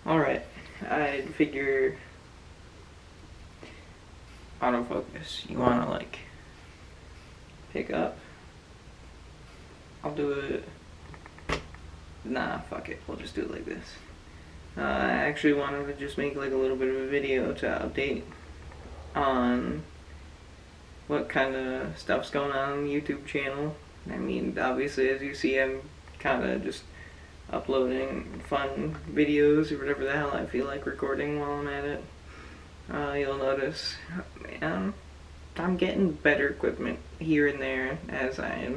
Alright, I figure autofocus. You wanna like pick up? I'll do it. Nah, fuck it. We'll just do it like this. I actually wanted to just make like a little bit of a video to update on what kind of stuff's going on the YouTube channel. I mean, obviously, as you see, I'm kind of just uploading fun videos or whatever the hell I feel like recording while I'm at it. You'll notice, man, I'm getting better equipment here and there as I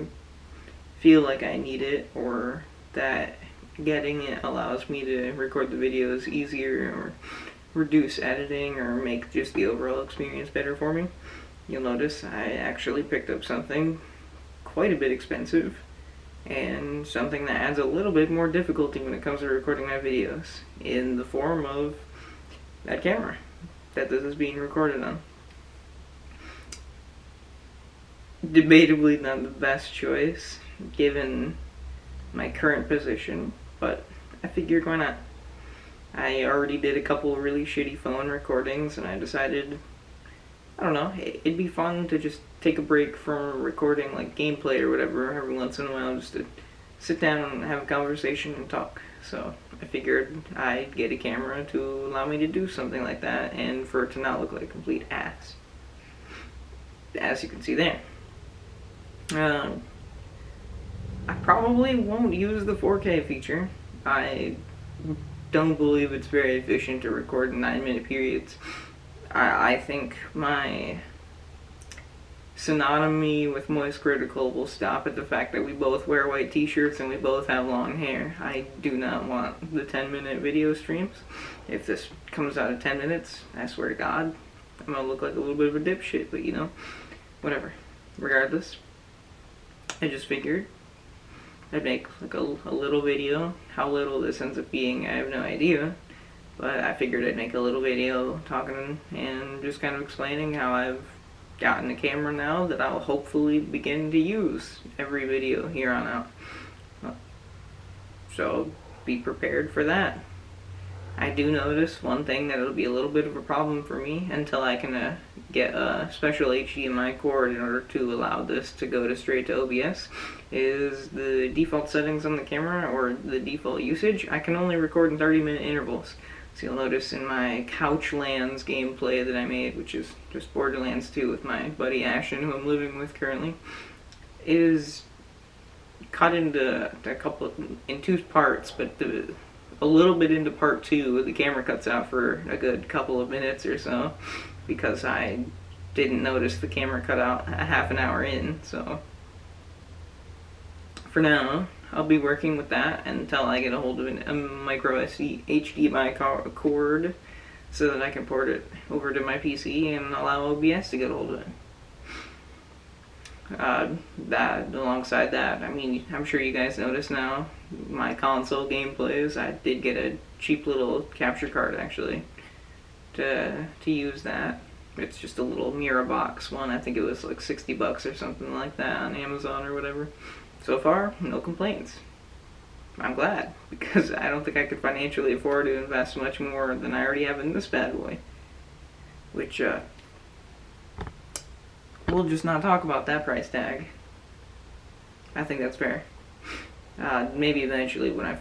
feel like I need it, or that getting it allows me to record the videos easier or reduce editing or make just the overall experience better for me. You'll notice I actually picked up something quite a bit expensive and something that adds a little bit more difficulty when it comes to recording my videos, in the form of that camera that this is being recorded on. Debatably not the best choice given my current position, but I figured why not. I already did a couple really shitty phone recordings and I decided, I don't know, it'd be fun to just take a break from recording like gameplay or whatever every once in a while, just to sit down and have a conversation and talk. So I figured I'd get a camera to allow me to do something like that and for it to not look like a complete ass, as you can see there. I probably won't use the 4K feature. I don't believe it's very efficient to record in 9-minute periods. I think my synonymy with Moist Critical will stop at the fact that we both wear white t-shirts and we both have long hair. I do not want the 10-minute video streams. If this comes out at 10 minutes, I swear to God, I'm gonna look like a little bit of a dipshit, but you know, whatever. Regardless, I just figured I'd make like a little video. How little this ends up being, I have no idea. But I figured I'd make a little video talking and just kind of explaining how I've gotten a camera now that I'll hopefully begin to use every video here on out. So be prepared for that. I do notice one thing that it'll be a little bit of a problem for me until I can get a special HDMI cord in order to allow this to go to straight to OBS, is the default settings on the camera, or the default usage. I can only record in 30-minute intervals. So you'll notice in my Couchlands gameplay that I made, which is just Borderlands 2 with my buddy Ashton, who I'm living with currently, is cut into in two parts, but a little bit into part 2, the camera cuts out for a good couple of minutes or so, because I didn't notice the camera cut out a half an hour in. So for now, I'll be working with that until I get a hold of a micro SD HDMI cord so that I can port it over to my PC and allow OBS to get a hold of it. That alongside that, I mean, I'm sure you guys notice now my console gameplays. I did get a cheap little capture card actually to use that. It's just a little Mirabox one. I think it was like $60 or something like that on Amazon or whatever. So far, no complaints. I'm glad, because I don't think I could financially afford to invest much more than I already have in this bad boy. Which, we'll just not talk about that price tag. I think that's fair. Maybe eventually when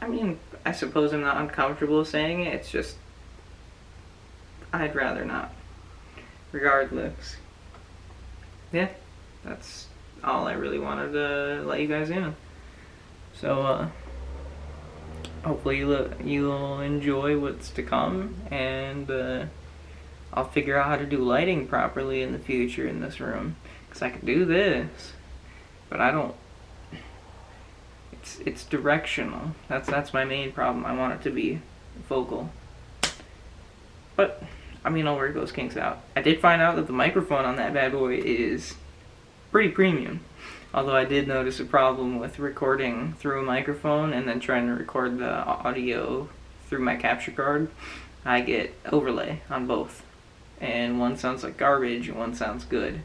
I mean, I suppose I'm not uncomfortable saying it, it's just, I'd rather not. Regardless. Yeah, that's all I really wanted to let you guys in. So, hopefully you'll enjoy what's to come, and I'll figure out how to do lighting properly in the future in this room, because I can do this, but I don't. It's directional. That's my main problem. I want it to be focal. But I mean, I'll work those kinks out. I did find out that the microphone on that bad boy is pretty premium. Although I did notice a problem with recording through a microphone and then trying to record the audio through my capture card. I get overlay on both, and one sounds like garbage and one sounds good.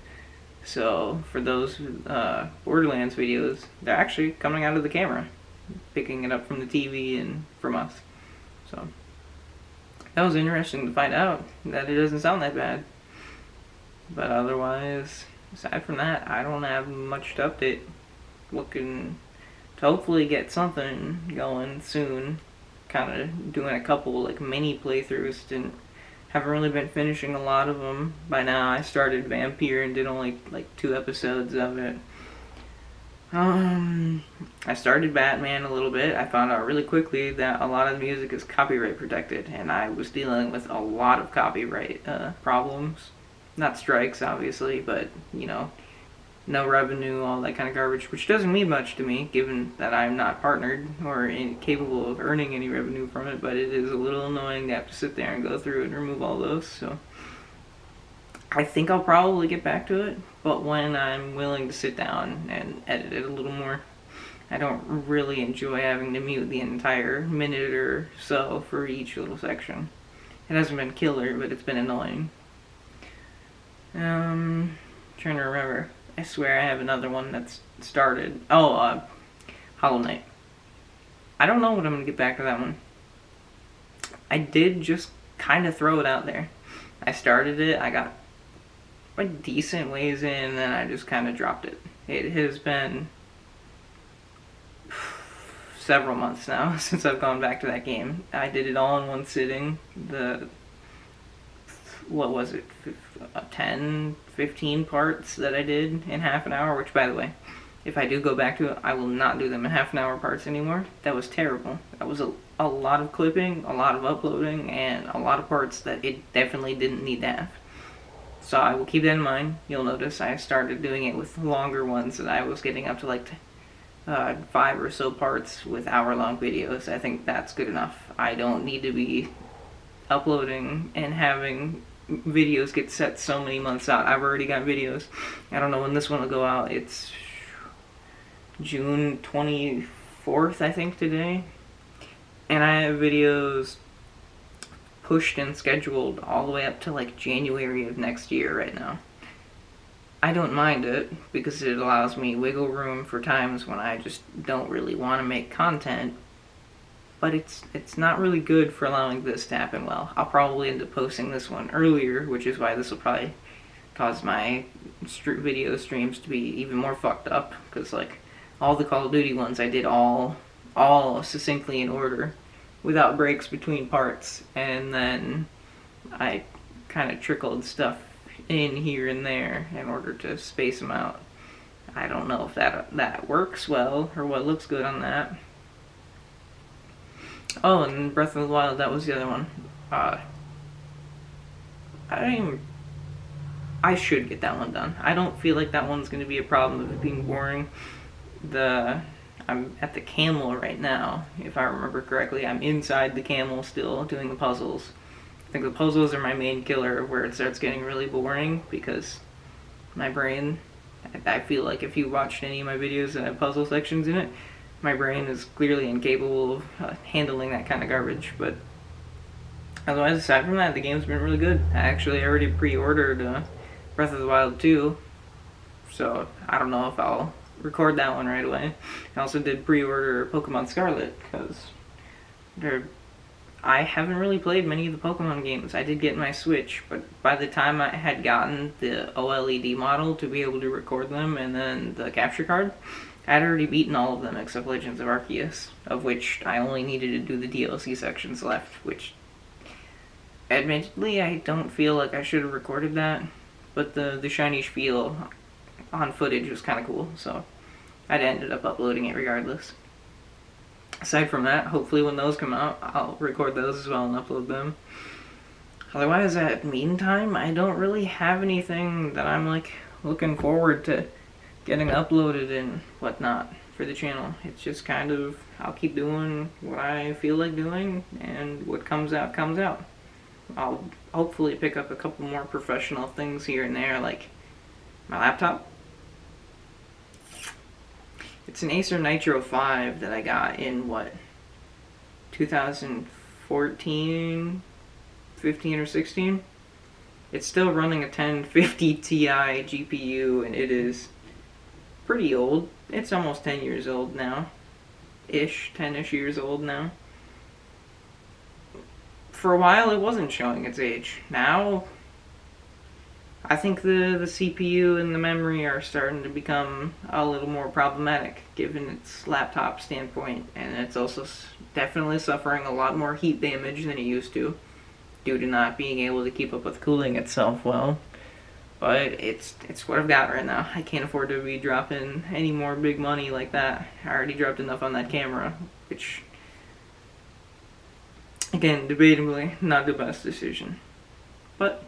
So for those Borderlands videos, they're actually coming out of the camera, picking it up from the TV and from us. So that was interesting to find out that it doesn't sound that bad. But otherwise, aside from that, I don't have much to update. Looking to hopefully get something going soon. Kind of doing a couple like mini playthroughs. Haven't really been finishing a lot of them by now. I started Vampire and did only like 2 episodes of it. I started Batman a little bit. I found out really quickly that a lot of the music is copyright protected, and I was dealing with a lot of copyright problems. Not strikes, obviously, but, you know, no revenue, all that kind of garbage, which doesn't mean much to me, given that I'm not partnered or capable of earning any revenue from it, but it is a little annoying to have to sit there and go through and remove all those, so I think I'll probably get back to it, but when I'm willing to sit down and edit it a little more. I don't really enjoy having to mute the entire minute or so for each little section. It hasn't been killer, but it's been annoying. Trying to remember. I swear I have another one that's started. Oh, Hollow Knight. I don't know when I'm going to get back to that one. I did just kind of throw it out there. I started it, I got a decent ways in, and then I just kind of dropped it. It has been several months now since I've gone back to that game. I did it all in one sitting. What was it, 10, 15 parts that I did in half an hour, which, by the way, if I do go back to it, I will not do them in half an hour parts anymore. That was terrible. That was a lot of clipping, a lot of uploading, and a lot of parts that it definitely didn't need to have. So I will keep that in mind. You'll notice I started doing it with longer ones, that I was getting up to like 5 or so parts with hour-long videos. I think that's good enough. I don't need to be uploading and having videos get set so many months out. I've already got videos. I don't know when this one will go out. It's June 24th, I think, today. And I have videos pushed and scheduled all the way up to like January of next year right now. I don't mind it because it allows me wiggle room for times when I just don't really want to make content, but it's not really good for allowing this to happen well. I'll probably end up posting this one earlier, which is why this will probably cause my video streams to be even more fucked up, because like all the Call of Duty ones I did all succinctly in order without breaks between parts, and then I kind of trickled stuff in here and there in order to space them out. I don't know if that works well or what looks good on that. Oh, and Breath of the Wild, that was the other one. I should get that one done. I don't feel like that one's going to be a problem of it being boring. I'm at the camel right now, if I remember correctly. I'm inside the camel still, doing the puzzles. I think the puzzles are my main killer, where it starts getting really boring, because my brain, I feel like if you watched any of my videos that have puzzle sections in it, my brain is clearly incapable of handling that kind of garbage. But otherwise, aside from that, the game's been really good. I actually already pre-ordered Breath of the Wild 2, so I don't know if I'll record that one right away. I also did pre-order Pokemon Scarlet, because I haven't really played many of the Pokemon games. I did get my Switch, but by the time I had gotten the OLED model to be able to record them, and then the capture card, I had already beaten all of them except Legends of Arceus, of which I only needed to do the DLC sections left, which, admittedly, I don't feel like I should have recorded that, but the shiny spiel on footage was kind of cool, so I'd ended up uploading it regardless. Aside from that, hopefully when those come out, I'll record those as well and upload them. Otherwise, at meantime, I don't really have anything that I'm like looking forward to getting uploaded and whatnot for the channel. It's just kind of, I'll keep doing what I feel like doing, and what comes out, comes out. I'll hopefully pick up a couple more professional things here and there, like my laptop. It's an Acer Nitro 5 that I got in, 2014, 15 or 16? It's still running a 1050 Ti GPU, and it is pretty old. It's almost 10 years old now. 10-ish years old now. for a while it wasn't showing its age. Now, I think the CPU and the memory are starting to become a little more problematic given its laptop standpoint, and it's also definitely suffering a lot more heat damage than it used to due to not being able to keep up with cooling itself well. But it's what I've got right now. I can't afford to be dropping any more big money like that. I already dropped enough on that camera, which, again, debatably not the best decision. But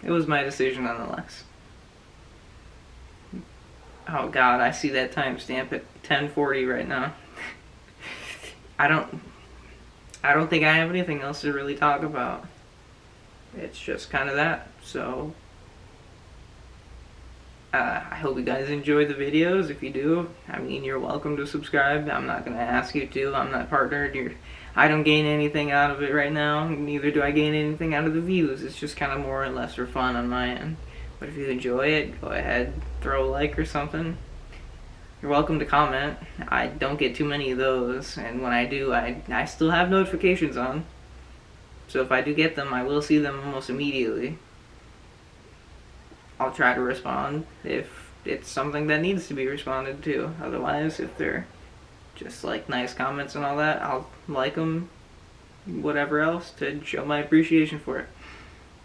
it was my decision nonetheless. Oh god, I see that timestamp at 10:40 right now. I don't think I have anything else to really talk about. It's just kind of that. So I hope you guys enjoy the videos. If you do, I mean, you're welcome to subscribe. I'm not going to ask you to. I'm not partnered. I don't gain anything out of it right now. Neither do I gain anything out of the views. It's just kind of more or less for fun on my end. But if you enjoy it, go ahead, throw a like or something. You're welcome to comment. I don't get too many of those, and when I do, I still have notifications on. So if I do get them, I will see them almost immediately. I'll try to respond if it's something that needs to be responded to. Otherwise, if they're just like nice comments and all that, I'll like them, whatever else, to show my appreciation for it.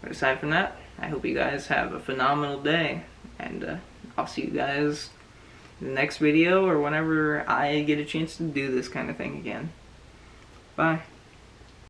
But aside from that, I hope you guys have a phenomenal day, and I'll see you guys in the next video or whenever I get a chance to do this kind of thing again. Bye.